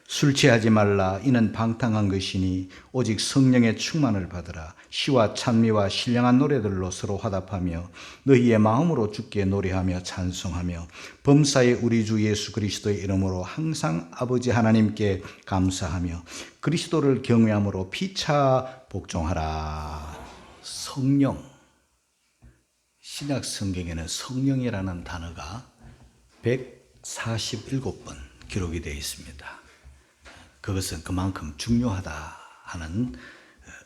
술 취하지 말라. 이는 방탕한 것이니 오직 성령의 충만을 받으라. 시와 찬미와 신령한 노래들로 서로 화답하며 너희의 마음으로 주께 노래하며 찬송하며 범사의 우리 주 예수 그리스도의 이름으로 항상 아버지 하나님께 감사하며 그리스도를 경외함으로 피차 복종하라. 성령. 신약 성경에는 성령이라는 단어가 147번 기록이 되어 있습니다. 그것은 그만큼 중요하다 하는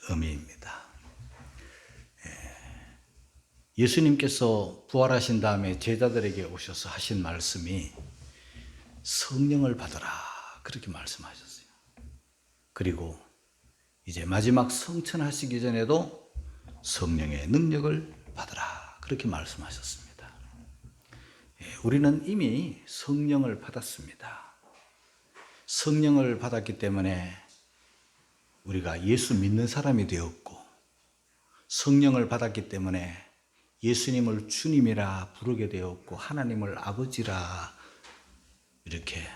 의미입니다. 예수님께서 부활하신 다음에 제자들에게 오셔서 하신 말씀이 성령을 받으라 그렇게 말씀하셨어요. 그리고 이제 마지막 성천하시기 전에도 성령의 능력을 받으라 그렇게 말씀하셨습니다. 우리는 이미 성령을 받았습니다. 성령을 받았기 때문에 우리가 예수 믿는 사람이 되었고, 성령을 받았기 때문에 예수님을 주님이라 부르게 되었고, 하나님을 아버지라 이렇게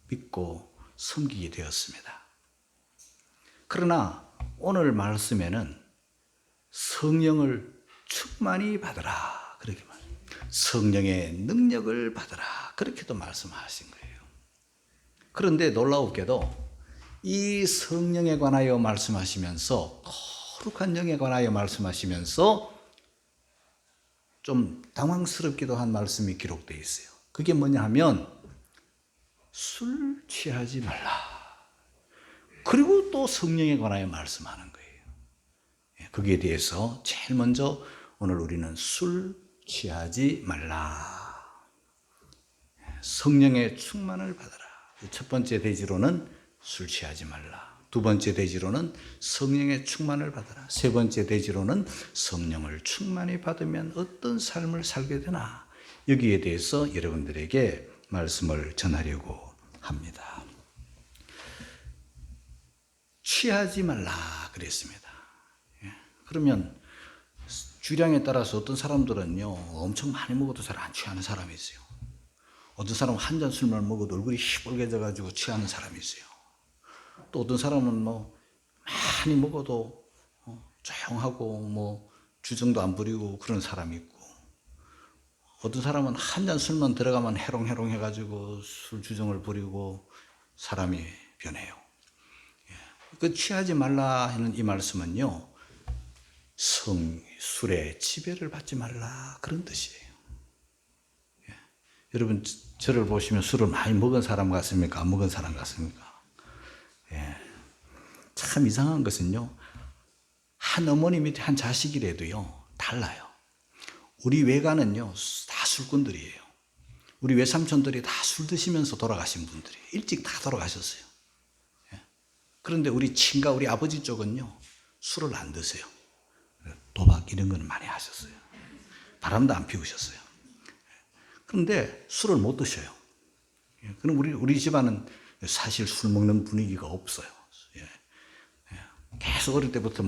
믿고 섬기게 되었습니다. 그러나 오늘 말씀에는 성령을 충만히 받으라 그렇게 성령의 능력을 받으라 그렇게도 말씀하신 거예요. 그런데 놀라웠게도 이 성령에 관하여 말씀하시면서, 거룩한 영에 관하여 말씀하시면서 좀 당황스럽기도 한 말씀이 기록되어 있어요. 그게 뭐냐 하면 술 취하지 말라. 그리고 또 성령에 관하여 말씀하는 거예요. 거기에 대해서 제일 먼저 오늘 우리는 술 취하지 말라. 성령의 충만을 받아라. 첫 번째 대지로는 술 취하지 말라. 두 번째 대지로는 성령의 충만을 받아라. 세 번째 대지로는 성령을 충만히 받으면 어떤 삶을 살게 되나. 여기에 대해서 여러분들에게 말씀을 전하려고 합니다. 취하지 말라 그랬습니다. 그러면 주량에 따라서 어떤 사람들은요, 엄청 많이 먹어도 잘 안 취하는 사람이 있어요. 어떤 사람은 한 잔 술만 먹어도 얼굴이 시뻘개져가지고 취하는 사람이 있어요. 또 어떤 사람은 많이 먹어도 조용하고 주정도 안 부리고 그런 사람이 있고, 어떤 사람은 한 잔 술만 들어가면 해롱해롱 해가지고 술 주정을 부리고 사람이 변해요. 그 취하지 말라 하는 이 말씀은요, 술의 지배를 받지 말라 그런 뜻이에요. 여러분 저를 보시면 술을 많이 먹은 사람 같습니까? 안 먹은 사람 같습니까? 참 이상한 것은요, 한 어머님이 한 자식이라도요 달라요. 우리 외가는요 다 술꾼들이에요. 우리 외삼촌들이 다 술 드시면서 돌아가신 분들이 일찍 다 돌아가셨어요. 그런데 우리 친가 우리 아버지 쪽은요 술을 안 드세요. 도박 이런 건 많이 하셨어요. 바람도 안 피우셨어요. 그런데 술을 못 드셔요. 그럼 우리 집안은 사실 술 먹는 분위기가 없어요. 계속 어릴 때부터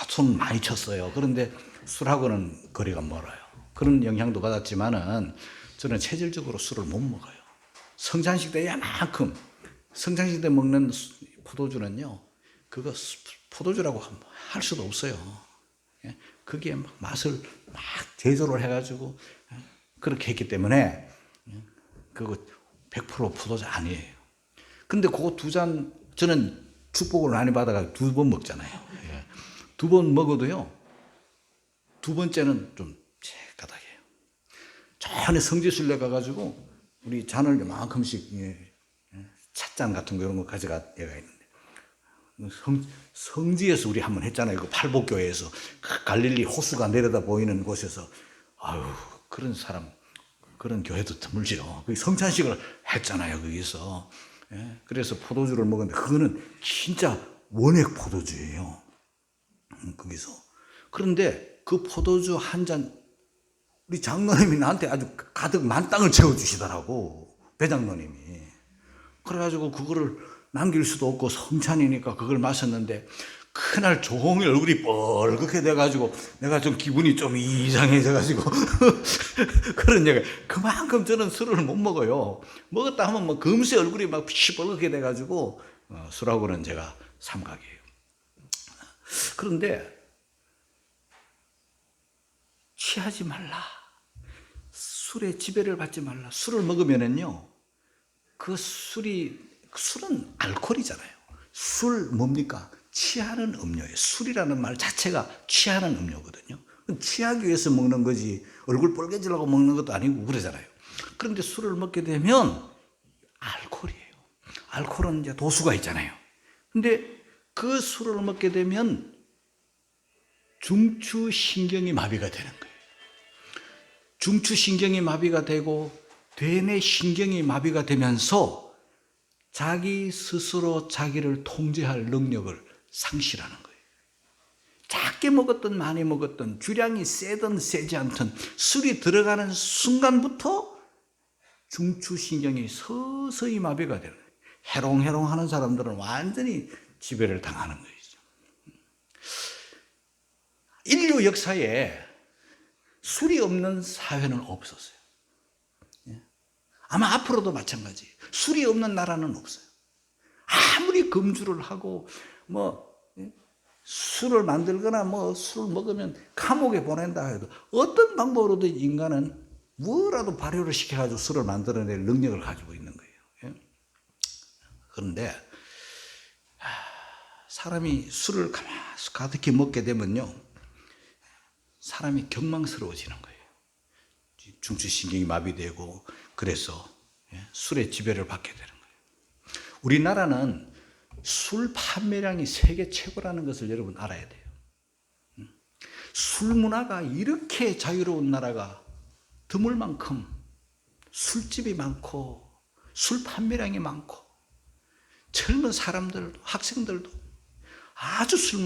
손 많이 쳤어요. 그런데 술하고는 거리가 멀어요. 그런 영향도 받았지만은 저는 체질적으로 술을 못 먹어요. 성찬식 때만큼 성찬식 때 먹는 포도주는요, 그거 포도주라고 할 수도 없어요. 그게 맛을 제조를 해가지고 그렇게 했기 때문에 그거 100% 포도주 아니에요. 근데 그거 두 잔, 저는 축복을 많이 받아가지고 2번 먹잖아요. 2번 먹어도요, 두 번째는 좀 깨끗하게요. 전에 성지순례 가가지고 우리 잔을 이만큼씩 찻잔 같은 거 이런 거 가져가 얘가 있는데, 성지에서 우리 한번 했잖아요. 그 팔복교회에서 갈릴리 호수가 내려다 보이는 곳에서, 아유 그런 사람, 그런 교회도 드물죠. 성찬식을 했잖아요 거기서. 그래서 포도주를 먹었는데 그거는 진짜 원액 포도주예요 거기서. 그런데 그 포도주 한 잔 우리 장로님이 나한테 아주 가득 만땅을 채워주시더라고, 배장로님이. 그래가지고 그거를 남길 수도 없고 성찬이니까 그걸 마셨는데, 그날 종일 얼굴이 뻘겋게 돼가지고 내가 좀 기분이 좀 이상해져가지고 그런 얘기. 그만큼 저는 술을 못 먹어요. 먹었다 하면 뭐 금세 얼굴이 막 시뻘겋게 돼가지고 술하고는 제가 삼각이에요. 그런데 취하지 말라. 술에 지배를 받지 말라. 술을 먹으면은요, 술은 알코올이잖아요. 술 뭡니까? 취하는 음료예요. 술이라는 말 자체가 취하는 음료거든요. 취하기 위해서 먹는 거지 얼굴 빨개지려고 먹는 것도 아니고 그러잖아요. 그런데 술을 먹게 되면 알코올이에요. 알코올은 이제 도수가 있잖아요. 근데 그 술을 먹게 되면 중추신경이 마비가 되는 거예요. 중추신경이 마비가 되고 대뇌신경이 마비가 되면서 자기 스스로 자기를 통제할 능력을 상실하는 거예요. 작게 먹었든 많이 먹었든 주량이 세든 세지 않든 술이 들어가는 순간부터 중추신경이 서서히 마비가 되는 거예요. 해롱해롱 하는 사람들은 완전히 지배를 당하는 거죠. 인류 역사에 술이 없는 사회는 없었어요. 아마 앞으로도 마찬가지. 술이 없는 나라는 없어요. 아무리 금주를 하고 술을 만들거나 술을 먹으면 감옥에 보낸다 해도 어떤 방법으로든 인간은 뭐라도 발효를 시켜가지고 술을 만들어낼 능력을 가지고 있는 거예요. 그런데 사람이 술을 가득히 먹게 되면요, 사람이 경망스러워지는 거예요. 중추신경이 마비되고 그래서 술의 지배를 받게 되는 거예요. 우리나라는 술 판매량이 세계 최고라는 것을 여러분 알아야 돼요. 술 문화가 이렇게 자유로운 나라가 드물 만큼 술집이 많고 술 판매량이 많고 젊은 사람들도 학생들도 아주 술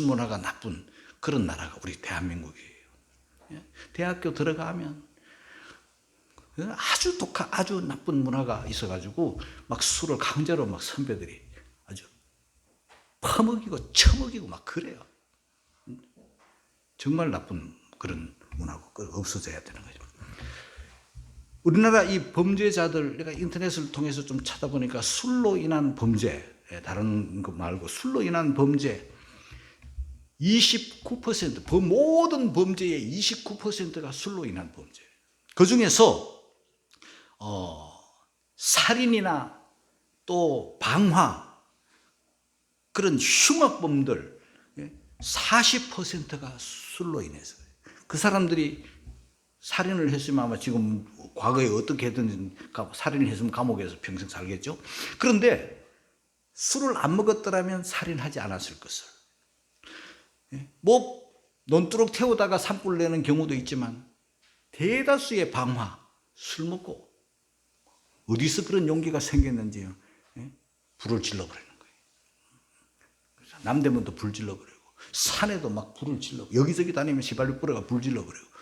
문화가 나쁜 그런 나라가 우리 대한민국이에요. 대학교 들어가면 아주 나쁜 문화가 있어가지고 막 술을 강제로 막 선배들이 아주 퍼먹이고 처먹이고 막 그래요. 정말 나쁜 그런 문화고 없어져야 되는 거죠. 우리나라 이 범죄자들, 내가 인터넷을 통해서 좀 찾아보니까 술로 인한 범죄, 다른 거 말고 술로 인한 범죄 29%, 모든 범죄의 29%가 술로 인한 범죄. 그 중에서 살인이나 또 방화, 그런 흉악범들 40%가 술로 인해서. 그 사람들이 살인을 했으면 아마 지금 과거에 어떻게든 살인을 했으면 감옥에서 평생 살겠죠. 그런데 술을 안 먹었더라면 살인하지 않았을 것을. 논두렁 태우다가 산불 내는 경우도 있지만 대다수의 방화, 술 먹고 어디서 그런 용기가 생겼는지요. 불을 질러버리는 거예요. 남대문도 불 질러버리고 산에도 막 불을 질러버리고 여기저기 다니면 시발로 뿌려가 불 질러버리고.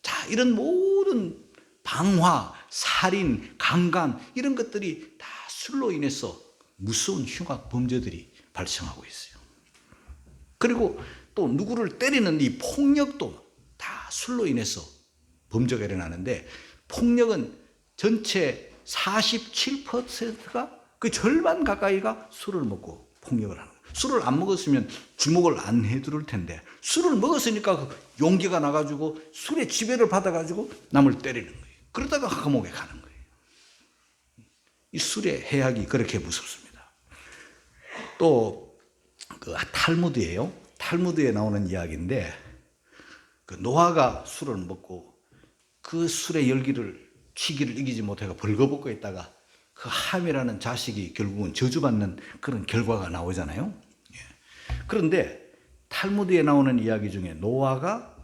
자, 이런 모든 방화, 살인, 강간 이런 것들이 다 술로 인해서 무서운 흉악 범죄들이 발생하고 있어요. 그리고 또 누구를 때리는 이 폭력도 다 술로 인해서 범죄가 일어나는데, 폭력은 전체 47%가 그 절반 가까이가 술을 먹고 폭력을 하는 거예요. 술을 안 먹었으면 주목을 안 해둘 텐데 술을 먹었으니까 용기가 나가지고 술의 지배를 받아가지고 남을 때리는 거예요. 그러다가 감옥에 가는 거예요. 이 술의 해악이 그렇게 무섭습니다. 또 그 탈무드예요. 탈무드에 나오는 이야기인데, 그 노아가 술을 먹고 그 술의 열기를 취기를 이기지 못해가 벌거벗고 있다가 그 함이라는 자식이 결국은 저주받는 그런 결과가 나오잖아요. 그런데 탈무드에 나오는 이야기 중에 노아가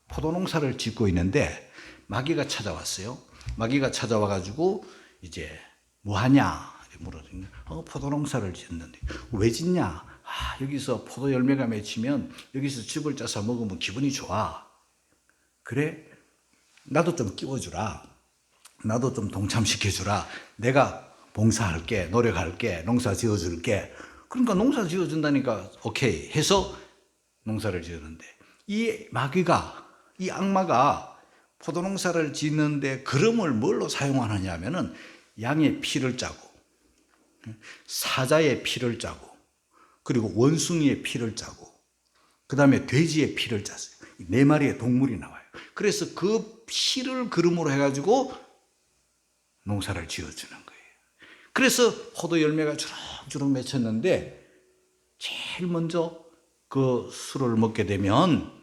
포도농사를 짓고 있는데 마귀가 찾아왔어요. 마귀가 찾아와가지고 이제 뭐 하냐 물어보니 포도농사를 짓는데 왜 짓냐? 여기서 포도 열매가 맺히면 여기서 즙을 짜서 먹으면 기분이 좋아. 그래? 나도 좀 끼워주라. 나도 좀 동참시켜주라. 내가 봉사할게, 노력할게, 농사 지어줄게. 그러니까 농사 지어준다니까 오케이 해서 농사를 지었는데, 이 마귀가, 이 악마가 포도농사를 짓는데 그름을 뭘로 사용하느냐 하면은 양의 피를 짜고, 사자의 피를 짜고, 그리고 원숭이의 피를 짜고, 그 다음에 돼지의 피를 짰어요. 네 마리의 동물이 나와요. 그래서 그 피를 그름으로 해가지고 농사를 지어주는 거예요. 그래서 포도 열매가 주렁주렁 맺혔는데, 제일 먼저 그 술을 먹게 되면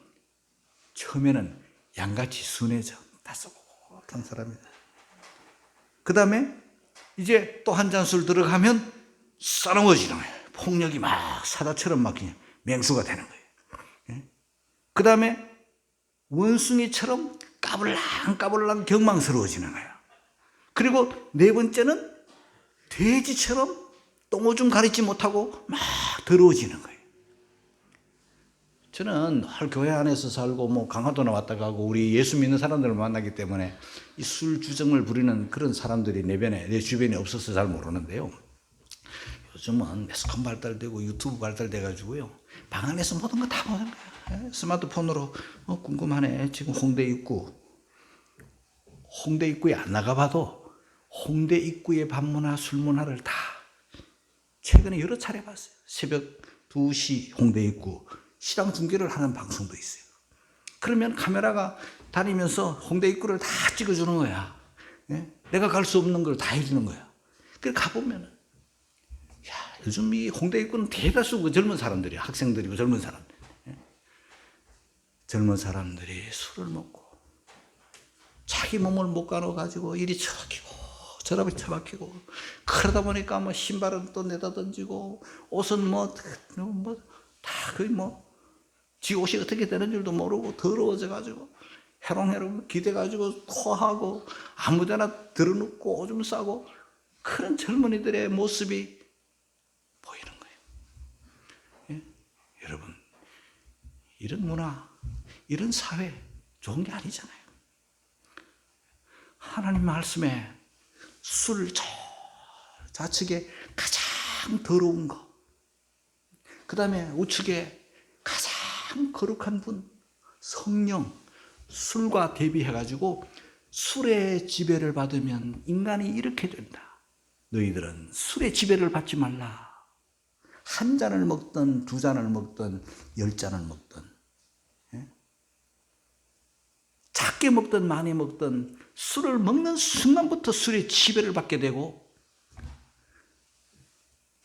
처음에는 양같이 순해져. 따스한 사람이다. 그 다음에 이제 또 한 잔 술 들어가면 싸넘어지는 거예요. 폭력이 막 사자처럼 막 그냥 맹수가 되는 거예요. 그 다음에 원숭이처럼 까불랑까불랑 경망스러워지는 거예요. 그리고 네 번째는 돼지처럼 똥오줌 가리지 못하고 막 더러워지는 거예요. 저는 교회 안에서 살고 뭐 강화도나 왔다 가고 우리 예수 믿는 사람들을 만나기 때문에 이 술 주정을 부리는 그런 사람들이 내 주변에 없어서 잘 모르는데요. 요즘은 매스컴 발달되고 유튜브 발달돼가지고요, 방 안에서 모든 거 다 보는 거예요. 스마트폰으로 궁금하네. 지금 홍대 입구에 안 나가봐도 홍대 입구의 밤문화, 술문화를 다 최근에 여러 차례 봤어요. 새벽 2시 홍대 입구 시장 중계를 하는 방송도 있어요. 그러면 카메라가 다니면서 홍대 입구를 다 찍어주는 거야. 내가 갈 수 없는 걸 다 해주는 거야. 그래서 가보면은, 요즘 이 홍대 입구는 대다수 젊은 사람들이야. 학생들이고 젊은 사람들. 젊은 사람들이 술을 먹고 자기 몸을 못 가눠가지고 이리 처박히고 저리 처박히고, 그러다 보니까 뭐 신발은 또 내다 던지고 옷은 다 거의 지 옷이 어떻게 되는 줄도 모르고 더러워져가지고 해롱해롱 기대가지고 토하고 아무데나 들어눕고 오줌 싸고, 그런 젊은이들의 모습이 보이는 거예요. 여러분, 이런 문화, 이런 사회 좋은 게 아니잖아요. 하나님 말씀에 술 좌측에 가장 더러운 거, 그 다음에 우측에 가장 거룩한 분, 성령, 술과 대비해가지고 술의 지배를 받으면 인간이 이렇게 된다. 너희들은 술의 지배를 받지 말라. 한 잔을 먹든 두 잔을 먹든 10잔을 먹든, 작게 먹든 많이 먹든 술을 먹는 순간부터 술의 지배를 받게 되고,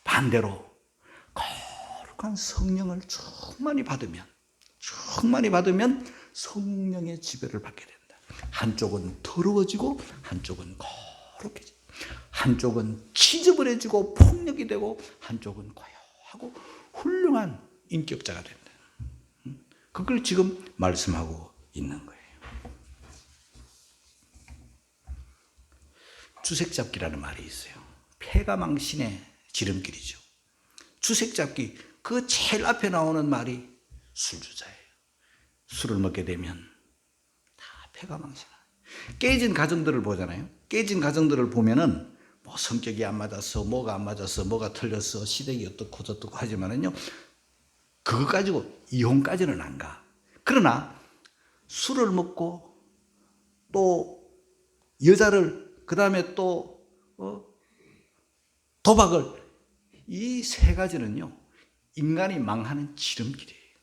반대로 거룩한 성령을 충만히 받으면 성령의 지배를 받게 된다. 한쪽은 더러워지고 한쪽은 거룩해지고, 한쪽은 지저분해지고 폭력이 되고 한쪽은 고요하고 훌륭한 인격자가 된다. 그걸 지금 말씀하고 있는 거예요. 주색잡기라는 말이 있어요. 패가망신의 지름길이죠. 주색잡기, 그 제일 앞에 나오는 말이 술주자예요. 술을 먹게 되면 다 패가망신하고, 깨진 가정들을 보잖아요. 깨진 가정들을 보면은 뭐 성격이 안 맞아서, 뭐가 안 맞아서, 뭐가 틀렸어, 시댁이 어떻고 저떻고 하지만은요, 그거 가지고 이혼까지는 안 가. 그러나 술을 먹고 또 여자를, 그 다음에 또 도박을, 이 세 가지는요 인간이 망하는 지름길이에요.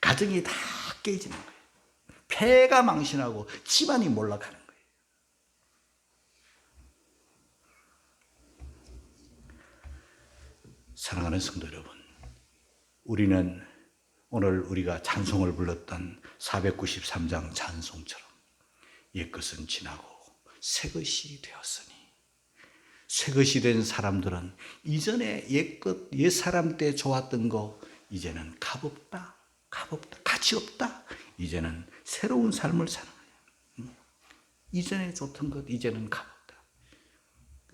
가정이 다 깨지는 거예요. 폐가 망신하고 집안이 몰락하는 거예요. 사랑하는 성도 여러분, 우리는 오늘 우리가 찬송을 불렀던 493장 찬송처럼 옛것은 지나고 새것이 되었으니, 새것이 된 사람들은 이전에 옛 사람 때 좋았던 거 이제는 값없다, 가치 없다. 이제는 새로운 삶을 사는 거예요. 이전에 좋던 것 이제는 값없다.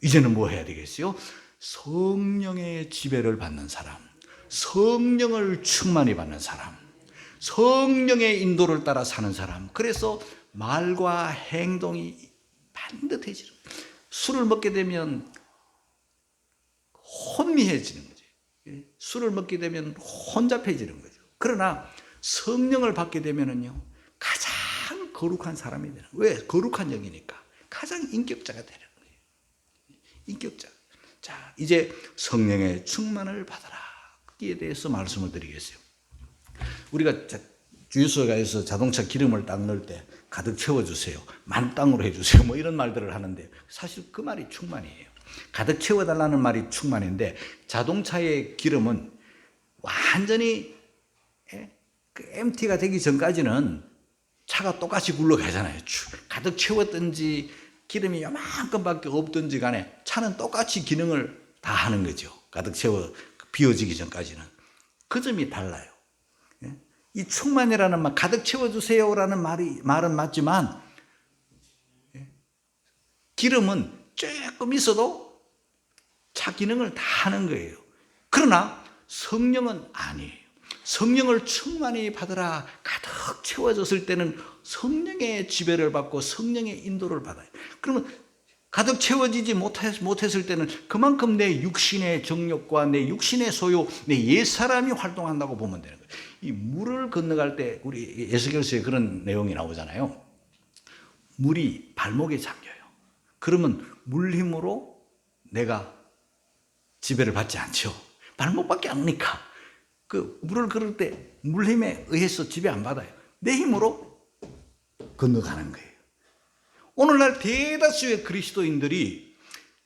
이제는 뭐 해야 되겠어요? 성령의 지배를 받는 사람, 성령을 충만히 받는 사람, 성령의 인도를 따라 사는 사람. 그래서 말과 행동이 반듯해지는 거예요. 술을 먹게 되면 혼미해지는 거죠. 술을 먹게 되면 혼잡해지는 거죠. 그러나 성령을 받게 되면은요, 가장 거룩한 사람이 되는 거예요. 왜? 거룩한 영이니까. 가장 인격자가 되는 거예요. 인격자. 자, 이제 성령의 충만을 받아라. 거기에 대해서 말씀을 드리겠어요. 우리가 주유소에서 자동차 기름을 딱 넣을 때 가득 채워주세요. 만땅으로 해주세요. 뭐 이런 말들을 하는데 사실 그 말이 충만이에요. 가득 채워달라는 말이 충만인데 자동차의 기름은 완전히 그 MT가 되기 전까지는 차가 똑같이 굴러가잖아요. 가득 채웠든지 기름이 요만큼밖에 없든지 간에 차는 똑같이 기능을 다 하는 거죠. 가득 채워 비워지기 전까지는. 그 점이 달라요. 이 충만이라는 말, 가득 채워주세요라는 말은 맞지만 기름은 조금 있어도 차 기능을 다 하는 거예요. 그러나 성령은 아니에요. 성령을 충만히 받으라. 가득 채워졌을 때는 성령의 지배를 받고 성령의 인도를 받아요. 그러면 가득 채워지지 못했을 때는 그만큼 내 육신의 정욕과 내 육신의 소유, 내 옛사람이 활동한다고 보면 되는 거예요. 이 물을 건너갈 때 우리 에스겔서에 그런 내용이 나오잖아요. 물이 발목에 잠겨요. 그러면 물 힘으로 내가 지배를 받지 않죠. 발목밖에 안 오니까. 그 물을 걸을 때 물 힘에 의해서 지배 안 받아요. 내 힘으로 건너가는 거예요. 오늘날 대다수의 그리스도인들이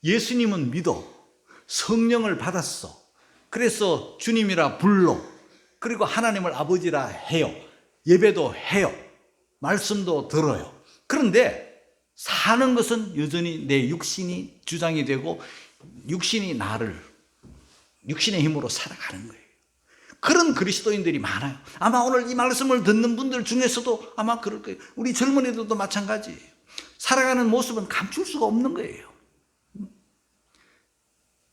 예수님은 믿어, 성령을 받았어, 그래서 주님이라 불러, 그리고 하나님을 아버지라 해요, 예배도 해요, 말씀도 들어요. 그런데 사는 것은 여전히 내 육신이 주장이 되고 육신이 나를 육신의 힘으로 살아가는 거예요. 그런 그리스도인들이 많아요. 아마 오늘 이 말씀을 듣는 분들 중에서도 아마 그럴 거예요. 우리 젊은이들도 마찬가지예요. 살아가는 모습은 감출 수가 없는 거예요.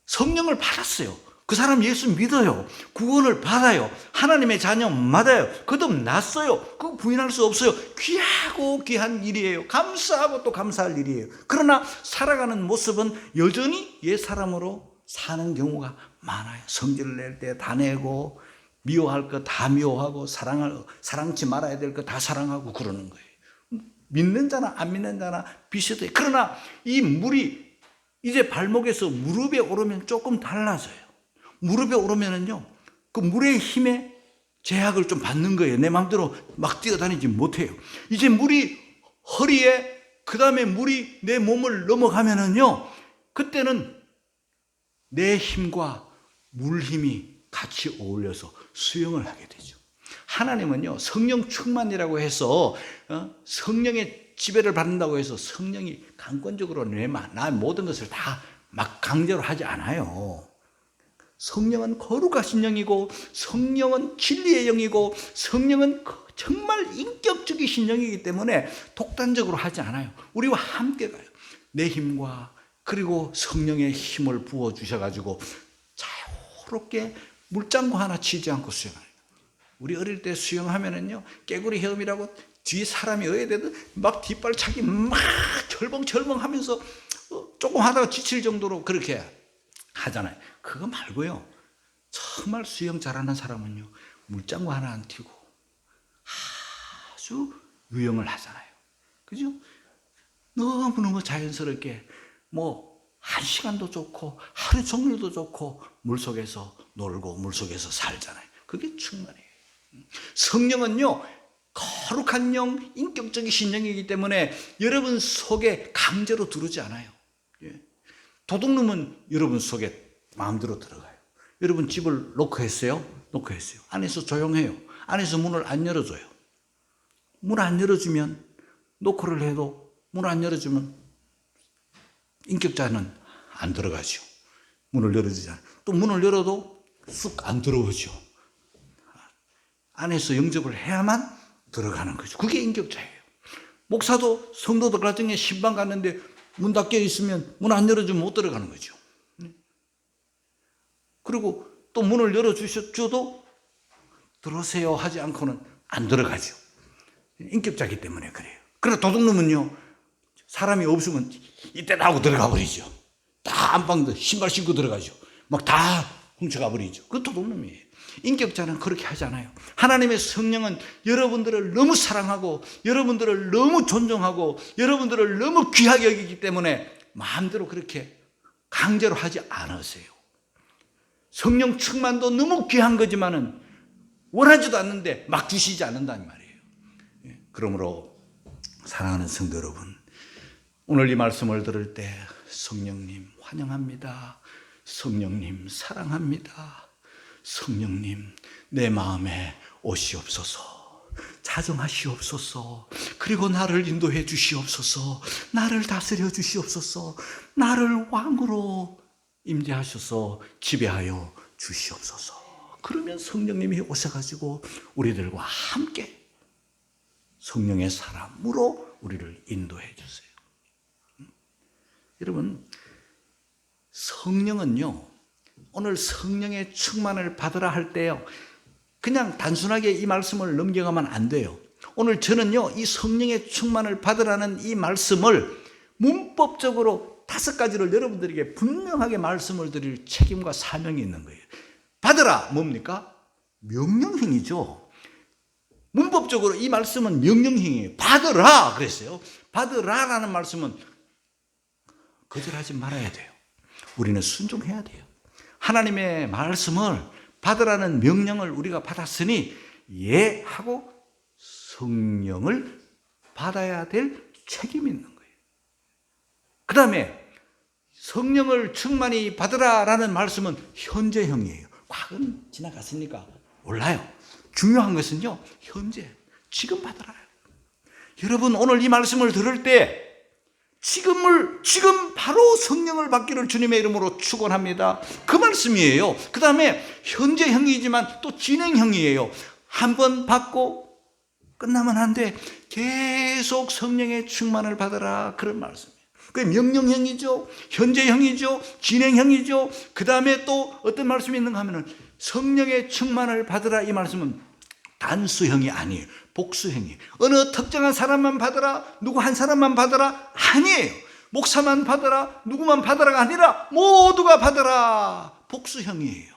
성령을 받았어요. 그 사람 예수 믿어요. 구원을 받아요. 하나님의 자녀 맞아요. 거듭났어요. 그거 부인할 수 없어요. 귀하고 귀한 일이에요. 감사하고 또 감사할 일이에요. 그러나 살아가는 모습은 여전히 옛사람으로 사는 경우가 많아요. 성질을 낼 때 다 내고 미워할 거 다 미워하고 사랑치 말아야 될 거 다 사랑하고 그러는 거예요. 믿는 자나 안 믿는 자나 비슷해요. 그러나 이 물이 이제 발목에서 무릎에 오르면 조금 달라져요. 무릎에 오르면은요, 그 물의 힘에 제약을 좀 받는 거예요. 내 마음대로 막 뛰어다니지 못해요. 이제 물이 허리에, 그 다음에 물이 내 몸을 넘어가면은요, 그때는 내 힘과 물 힘이 같이 어울려서 수영을 하게 되죠. 하나님은요, 성령 충만이라고 해서 성령의 지배를 받는다고 해서 성령이 강권적으로 나 모든 것을 다 막 강제로 하지 않아요. 성령은 거룩하신 영이고 성령은 진리의 영이고 성령은 정말 인격적이신 영이기 때문에 독단적으로 하지 않아요. 우리와 함께 가요. 내 힘과 그리고 성령의 힘을 부어주셔가지고 자유롭게 물장구 하나 치지 않고 수영해요. 우리 어릴 때 수영하면은요, 깨구리 헤엄이라고 뒤에 사람이 어야 되든 막 뒷발차기 막 철벙철벙 하면서 조금 하다가 지칠 정도로 그렇게 하잖아요. 그거 말고요, 정말 수영 잘하는 사람은요, 물장구 하나 안 튀고 아주 유영을 하잖아요. 그죠? 너무너무 자연스럽게 뭐 1시간도 좋고 하루 종일도 좋고 물속에서 놀고 물속에서 살잖아요. 그게 충만해요. 성령은요, 거룩한 영, 인격적이신 영이기 때문에 여러분 속에 강제로 들어오지 않아요. 도둑놈은 여러분 속에 마음대로 들어가요. 여러분 집을 노크했어요? 노크했어요. 안에서 조용해요. 안에서 문을 안 열어줘요. 문 안 열어주면, 노크를 해도 문 안 열어주면 인격자는 안 들어가죠. 문을 열어주잖아요. 또 문을 열어도 쑥 안 들어오죠. 안에서 영접을 해야만 들어가는 거죠. 그게 인격자예요. 목사도 성도들 가정에 신방 갔는데 문 닫혀 있으면 문 안 열어주면 못 들어가는 거죠. 그리고 또 문을 열어주셔도 들어오세요 하지 않고는 안 들어가죠. 인격자이기 때문에 그래요. 그러나 도둑놈은요, 사람이 없으면 이때다 하고 들어가 버리죠. 다 안방도 신발 신고 들어가죠. 막 다 훔쳐가 버리죠. 그 도둑놈이에요. 인격자는 그렇게 하잖아요. 하나님의 성령은 여러분들을 너무 사랑하고 여러분들을 너무 존중하고 여러분들을 너무 귀하게 여기기 때문에 마음대로 그렇게 강제로 하지 않으세요. 성령 충만도 너무 귀한 거지만은 원하지도 않는데 막 주시지 않는다는 말이에요. 그러므로 사랑하는 성도 여러분, 오늘 이 말씀을 들을 때 성령님 환영합니다. 성령님 사랑합니다. 성령님 내 마음에 오시옵소서. 자정하시옵소서. 그리고 나를 인도해 주시옵소서. 나를 다스려 주시옵소서. 나를 왕으로 임재하셔서 지배하여 주시옵소서. 그러면 성령님이 오셔가지고 우리들과 함께 성령의 사람으로 우리를 인도해 주세요. 여러분, 성령은요, 오늘 성령의 충만을 받으라 할 때요, 그냥 단순하게 이 말씀을 넘겨가면 안 돼요. 오늘 저는요, 이 성령의 충만을 받으라는 이 말씀을 문법적으로 5가지를 여러분들에게 분명하게 말씀을 드릴 책임과 사명이 있는 거예요. 받으라, 뭡니까? 명령형이죠. 문법적으로 이 말씀은 명령형이에요. 받으라 그랬어요. 받으라라는 말씀은 거절하지 말아야 돼요. 우리는 순종해야 돼요. 하나님의 말씀을 받으라는 명령을 우리가 받았으니 예 하고 성령을 받아야 될 책임이 있는 거예요. 그 다음에 성령을 충만히 받으라라는 말씀은 현재형이에요. 과거는 지나갔으니까 몰라요. 중요한 것은요, 현재, 지금 받으라. 여러분, 오늘 이 말씀을 들을 때 지금 바로 성령을 받기를 주님의 이름으로 축원합니다. 그 말씀이에요. 그 다음에 현재형이지만 또 진행형이에요. 한 번 받고 끝나면 안 돼. 계속 성령의 충만을 받으라. 그런 말씀이에요. 그게 명령형이죠. 현재형이죠. 진행형이죠. 그 다음에 또 어떤 말씀이 있는가 하면은 성령의 충만을 받으라. 이 말씀은 단수형이 아니에요. 복수형이에요. 어느 특정한 사람만 받으라, 누구 한 사람만 받으라 아니에요. 목사만 받으라, 누구만 받으라가 아니라 모두가 받으라. 복수형이에요.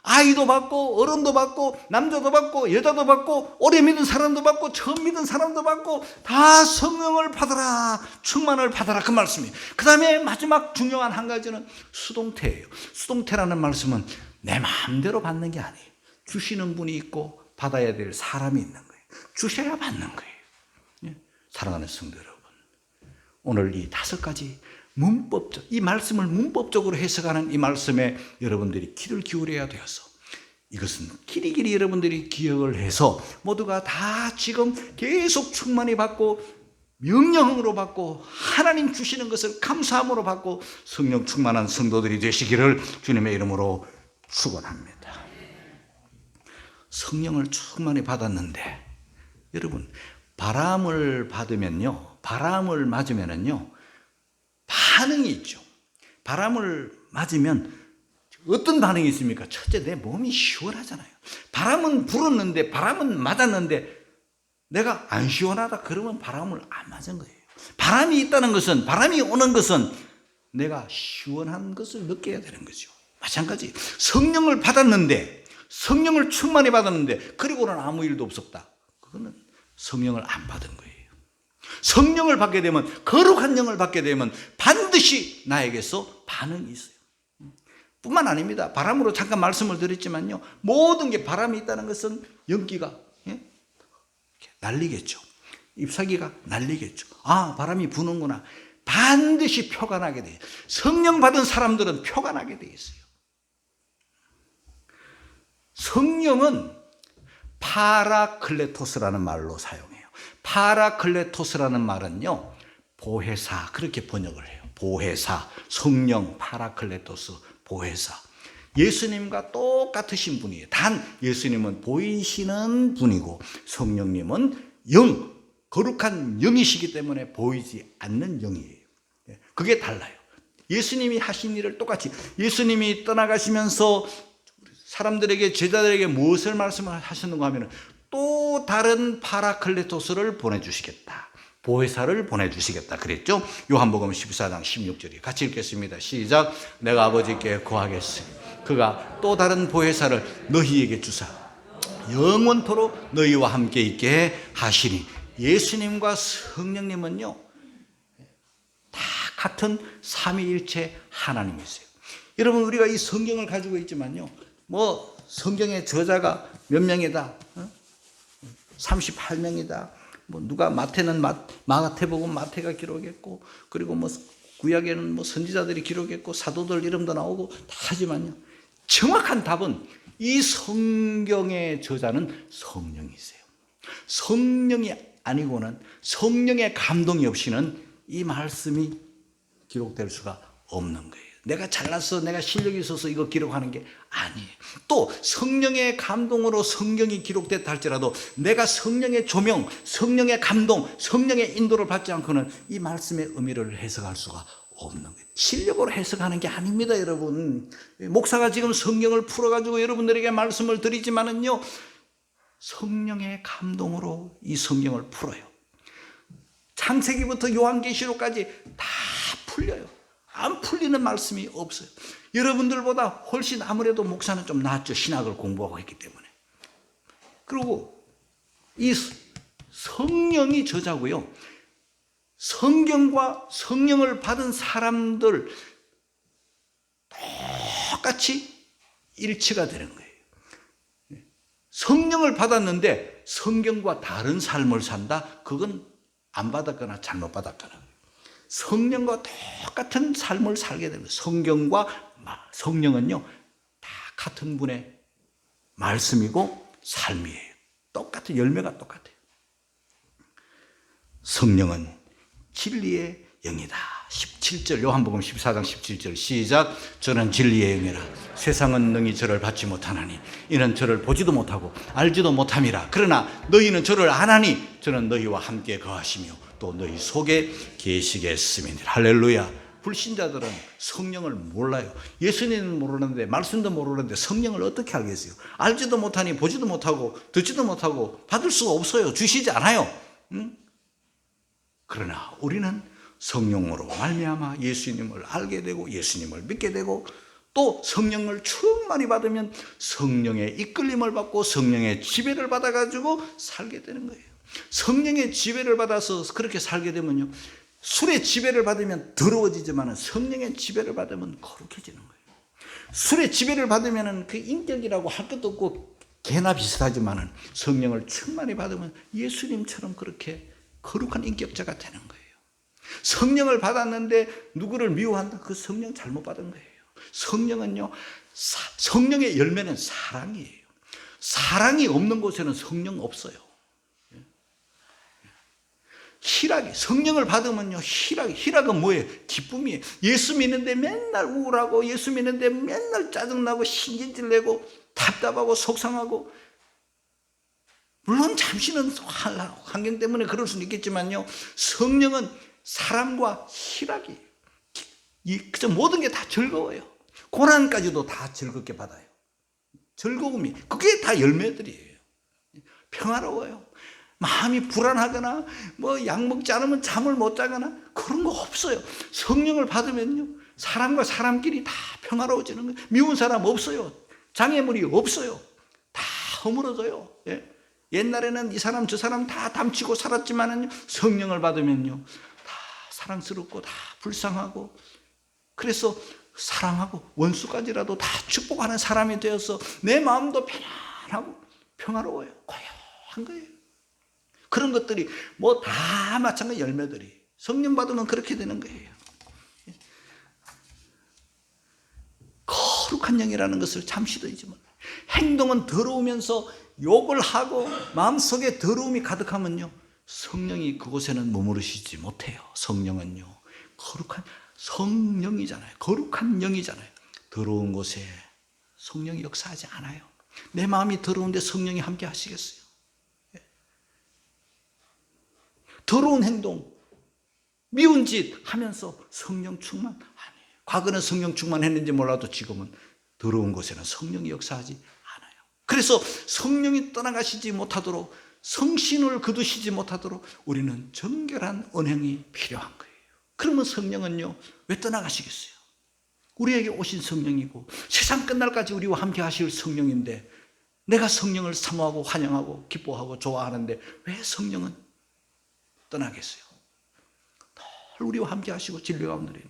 아이도 받고 어른도 받고 남자도 받고 여자도 받고 오래 믿은 사람도 받고 처음 믿은 사람도 받고 다 성령을 받으라, 충만을 받으라, 그 말씀이에요. 그 다음에 마지막 중요한 한 가지는 수동태예요. 수동태라는 말씀은 내 마음대로 받는 게 아니에요. 주시는 분이 있고 받아야 될 사람이 있는 거예요. 주셔야 받는 거예요. 사랑하는 성도 여러분, 오늘 이 5가지 문법적, 이 말씀을 문법적으로 해석하는 이 말씀에 여러분들이 귀를 기울여야 되어서, 이것은 길이길이 여러분들이 기억을 해서 모두가 다 지금 계속 충만히 받고 명령으로 받고 하나님 주시는 것을 감사함으로 받고 성령 충만한 성도들이 되시기를 주님의 이름으로 축원합니다. 성령을 충만히 받았는데 여러분, 바람을 받으면요, 바람을 맞으면은요 반응이 있죠. 바람을 맞으면 어떤 반응이 있습니까? 첫째, 내 몸이 시원하잖아요. 바람은 불었는데, 바람은 맞았는데 내가 안 시원하다 그러면 바람을 안 맞은 거예요. 바람이 있다는 것은, 바람이 오는 것은 내가 시원한 것을 느껴야 되는 거죠. 마찬가지, 성령을 받았는데, 성령을 충만히 받았는데 그리고는 아무 일도 없었다, 그거는 성령을 안 받은 거예요. 성령을 받게 되면, 거룩한 영을 받게 되면 반드시 나에게서 반응이 있어요. 뿐만 아닙니다. 바람으로 잠깐 말씀을 드렸지만요, 모든 게 바람이 있다는 것은 연기가 날리겠죠. 잎사귀가 날리겠죠. 아, 바람이 부는구나. 반드시 표가 나게 돼요. 성령 받은 사람들은 표가 나게 돼 있어요. 성령은 파라클레토스라는 말로 사용해요. 파라클레토스라는 말은요, 보혜사, 그렇게 번역을 해요. 보혜사, 성령, 파라클레토스, 보혜사. 예수님과 똑같으신 분이에요. 단 예수님은 보이시는 분이고 성령님은 영, 거룩한 영이시기 때문에 보이지 않는 영이에요. 그게 달라요. 예수님이 하신 일을 똑같이, 예수님이 떠나가시면서 사람들에게, 제자들에게 무엇을 말씀을 하셨는가 하면 또 다른 파라클레토스를 보내주시겠다, 보혜사를 보내주시겠다 그랬죠. 요한복음 14장 16절이 같이 읽겠습니다. 시작. 내가 아버지께 구하겠으니 그가 또 다른 보혜사를 너희에게 주사 영원토록 너희와 함께 있게 하시니. 예수님과 성령님은요 다 같은 삼위일체 하나님이세요. 여러분, 우리가 이 성경을 가지고 있지만요, 뭐 성경의 저자가 몇 명이다, 38명이다, 뭐 누가 마태는 마태복음 마태가 기록했고, 그리고 뭐 구약에는 뭐 선지자들이 기록했고 사도들 이름도 나오고 다 하지만요, 정확한 답은 이 성경의 저자는 성령이세요. 성령이 아니고는, 성령의 감동이 없이는 이 말씀이 기록될 수가 없는 거예요. 내가 잘나서 내가 실력이 있어서 이거 기록하는 게 아니에요. 또 성령의 감동으로 성경이 기록됐다 할지라도 내가 성령의 조명, 성령의 감동, 성령의 인도를 받지 않고는 이 말씀의 의미를 해석할 수가 없는 거예요. 실력으로 해석하는 게 아닙니다, 여러분. 목사가 지금 성경을 풀어가지고 여러분들에게 말씀을 드리지만은요, 성령의 감동으로 이 성경을 풀어요. 창세기부터 요한계시록까지 다 풀려요. 안 풀리는 말씀이 없어요. 여러분들보다 훨씬 아무래도 목사는 좀 낫죠. 신학을 공부하고 있기 때문에. 그리고 이 성령이 저자고요, 성경과 성령을 받은 사람들 똑같이 일치가 되는 거예요. 성령을 받았는데 성경과 다른 삶을 산다? 그건 안 받았거나 잘못 받았거나. 성령과 똑같은 삶을 살게 됩니다. 성령은요 다 같은 분의 말씀이고 삶이에요. 똑같은 열매가 똑같아요. 성령은 진리의 영이다. 17절 요한복음 14장 17절 시작. 저는 진리의 영이라. 세상은 능히 저를 받지 못하나니 이는 저를 보지도 못하고 알지도 못함이라. 그러나 너희는 저를 아나니 저는 너희와 함께 거하시며 또 너희 속에 계시겠음이니라. 할렐루야. 불신자들은 성령을 몰라요. 예수님은 모르는데, 말씀도 모르는데 성령을 어떻게 알겠어요? 알지도 못하니 보지도 못하고 듣지도 못하고 받을 수가 없어요. 주시지 않아요. 그러나 우리는 성령으로 말미암아 예수님을 알게 되고 예수님을 믿게 되고, 또 성령을 충만히 받으면 성령의 이끌림을 받고 성령의 지배를 받아가지고 살게 되는 거예요. 성령의 지배를 받아서 그렇게 살게 되면요, 술의 지배를 받으면 더러워지지만 성령의 지배를 받으면 거룩해지는 거예요. 술의 지배를 받으면 그 인격이라고 할 것도 없고 개나 비슷하지만 성령을 충만히 받으면 예수님처럼 그렇게 거룩한 인격자가 되는 거예요. 성령을 받았는데 누구를 미워한다? 그 성령 잘못 받은 거예요. 성령은요, 성령의 열매는 사랑이에요. 사랑이 없는 곳에는 성령 없어요. 희락이, 성령을 받으면요, 희락은 뭐예요? 기쁨이에요. 예수 믿는데 맨날 우울하고, 예수 믿는데 맨날 짜증나고 신경질 내고 답답하고 속상하고, 물론 잠시는 환경 때문에 그럴 수는 있겠지만요, 성령은 사랑과 희락이에요. 모든 게 다 즐거워요. 고난까지도 다 즐겁게 받아요. 즐거움이, 그게 다 열매들이에요. 평화로워요. 마음이 불안하거나 뭐 약 먹지 않으면 잠을 못 자거나 그런 거 없어요. 성령을 받으면요, 사람과 사람끼리 다 평화로워지는 거예요. 미운 사람 없어요. 장애물이 없어요. 다 허물어져요. 예? 옛날에는 이 사람 저 사람 다 담치고 살았지만은요, 성령을 받으면요 다 사랑스럽고 다 불쌍하고, 그래서 사랑하고 원수까지라도 다 축복하는 사람이 되어서 내 마음도 편안하고 평화로워요. 고요한 거예요. 그런 것들이 뭐 다 마찬가지 열매들이 성령 받으면 그렇게 되는 거예요. 거룩한 영이라는 것을 잠시도 잊지 말아요. 행동은 더러우면서 욕을 하고 마음속에 더러움이 가득하면요, 성령이 그곳에는 머무르시지 못해요. 성령은요, 거룩한 성령이잖아요. 거룩한 영이잖아요. 더러운 곳에 성령이 역사하지 않아요. 내 마음이 더러운데 성령이 함께 하시겠어요? 더러운 행동, 미운 짓 하면서 성령 충만 아니에요. 과거는 성령 충만했는지 몰라도 지금은 더러운 곳에는 성령이 역사하지 않아요. 그래서 성령이 떠나가시지 못하도록, 성신을 거두시지 못하도록 우리는 정결한 언행이 필요한 거예요. 그러면 성령은요, 왜 떠나가시겠어요? 우리에게 오신 성령이고 세상 끝날까지 우리와 함께 하실 성령인데 내가 성령을 사모하고 환영하고 기뻐하고 좋아하는데 왜 성령은 떠나겠어요? 늘 우리와 함께 하시고 진리가 없느니라.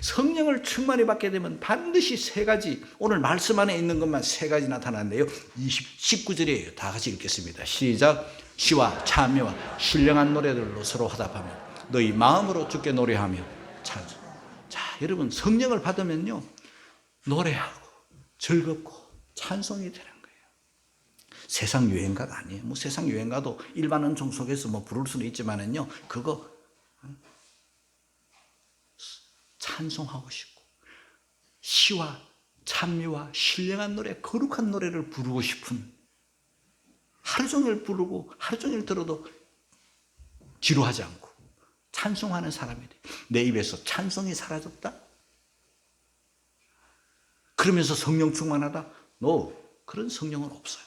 성령을 충만히 받게 되면 반드시 세 가지, 오늘 말씀 안에 있는 것만 세 가지 나타나는데요. 19절이에요. 다 같이 읽겠습니다. 시작. 시와 참여와 신령한 노래들로 서로 화답하며 너희 마음으로 주께 노래하며 찬송. 자, 여러분 성령을 받으면요 노래하고 즐겁고 찬송이 되는 거예요. 세상 유행가가 아니에요. 뭐 세상 유행가도 일반 은총 속에서 뭐 부를 수는 있지만은요, 그거 찬송하고 싶고 시와 찬미와 신령한 노래, 거룩한 노래를 부르고 싶은, 하루 종일 부르고 하루 종일 들어도 지루하지 않고 찬송하는 사람이 돼. 내 입에서 찬송이 사라졌다? 그러면서 성령 충만하다? No, 그런 성령은 없어요.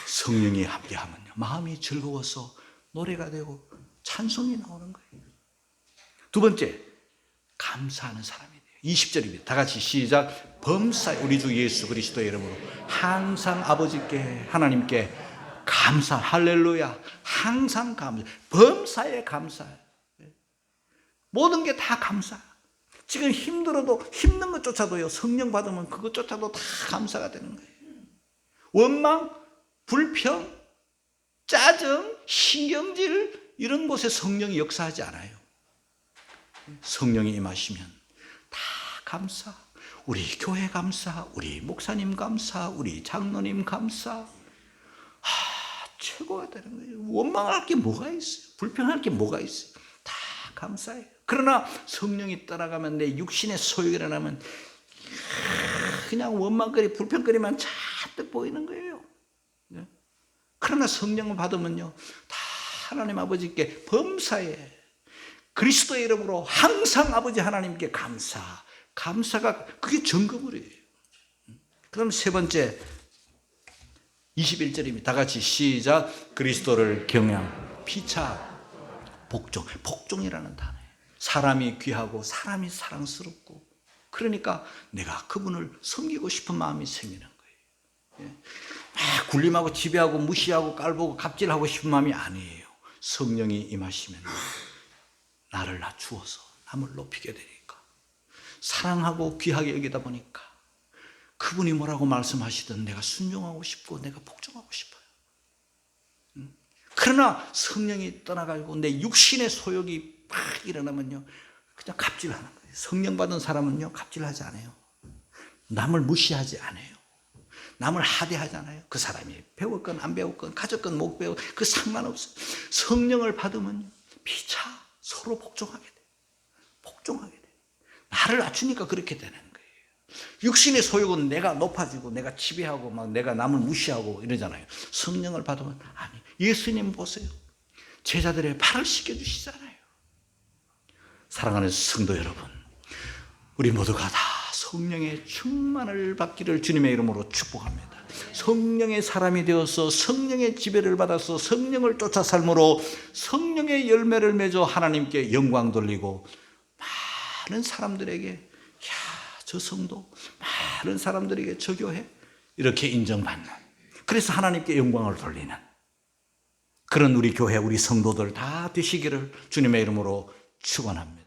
성령이 함께하면요 마음이 즐거워서 노래가 되고 찬송이 나오는 거예요. 두 번째, 감사하는 사람이 돼요. 20절입니다. 다 같이 시작. 범사에 우리 주 예수 그리스도의 이름으로 항상 아버지께 하나님께 감사. 할렐루야. 항상 감사. 범사에 감사. 모든 게 다 감사. 지금 힘들어도 힘든 것조차도요 성령 받으면 그것조차도 다 감사가 되는 거예요. 원망, 불평, 짜증, 신경질 이런 곳에 성령이 역사하지 않아요. 성령이 임하시면 다 감사. 우리 교회 감사, 우리 목사님 감사, 우리 장로님 감사. 최고가 되는 거예요. 원망할 게 뭐가 있어요? 불평할 게 뭐가 있어요? 다 감사해요. 그러나 성령이 떠나가면 내 육신의 소욕이 일어나면 그냥 원망거리, 불평거리만 잔뜩 보이는 거예요. 그러나 성령을 받으면요 다 하나님 아버지께 범사에 그리스도의 이름으로 항상 아버지 하나님께 감사. 감사가 그게 정금을이에요. 그럼 세 번째 21절입니다. 다 같이 시작. 그리스도를 경외함, 피차, 복종. 복종이라는 단어예요. 사람이 귀하고 사람이 사랑스럽고 그러니까 내가 그분을 섬기고 싶은 마음이 생기는 거예요. 굴림하고 지배하고 무시하고 깔보고 갑질하고 싶은 마음이 아니에요. 성령이 임하시면 나를 낮추어서 남을 높이게 되니까 사랑하고 귀하게 여기다 보니까 그분이 뭐라고 말씀하시든 내가 순종하고 싶고 내가 복종하고 싶어요. 그러나 성령이 떠나가지고 내 육신의 소욕이 막 일어나면요 그냥 갑질하는 거예요. 성령 받은 사람은요 갑질하지 않아요. 남을 무시하지 않아요. 남을 하대하지 않아요. 그 사람이 배웠건 안 배웠건 가졌건 못 배웠건 그 상관없어요. 성령을 받으면 피차 서로 복종하게 돼. 복종하게 돼. 나를 낮추니까 그렇게 되는 거예요. 육신의 소욕은 내가 높아지고 내가 지배하고 막 내가 남을 무시하고 이러잖아요. 성령을 받으면 아니. 예수님 보세요. 제자들의 발을 씻겨주시잖아요. 사랑하는 성도 여러분, 우리 모두가 다 성령의 충만을 받기를 주님의 이름으로 축복합니다. 성령의 사람이 되어서 성령의 지배를 받아서 성령을 쫓아 삶으로 성령의 열매를 맺어 하나님께 영광 돌리고 많은 사람들에게 저 성도, 많은 사람들에게 저 교회 이렇게 인정받는, 그래서 하나님께 영광을 돌리는 그런 우리 교회 우리 성도들 다 되시기를 주님의 이름으로 축원합니다.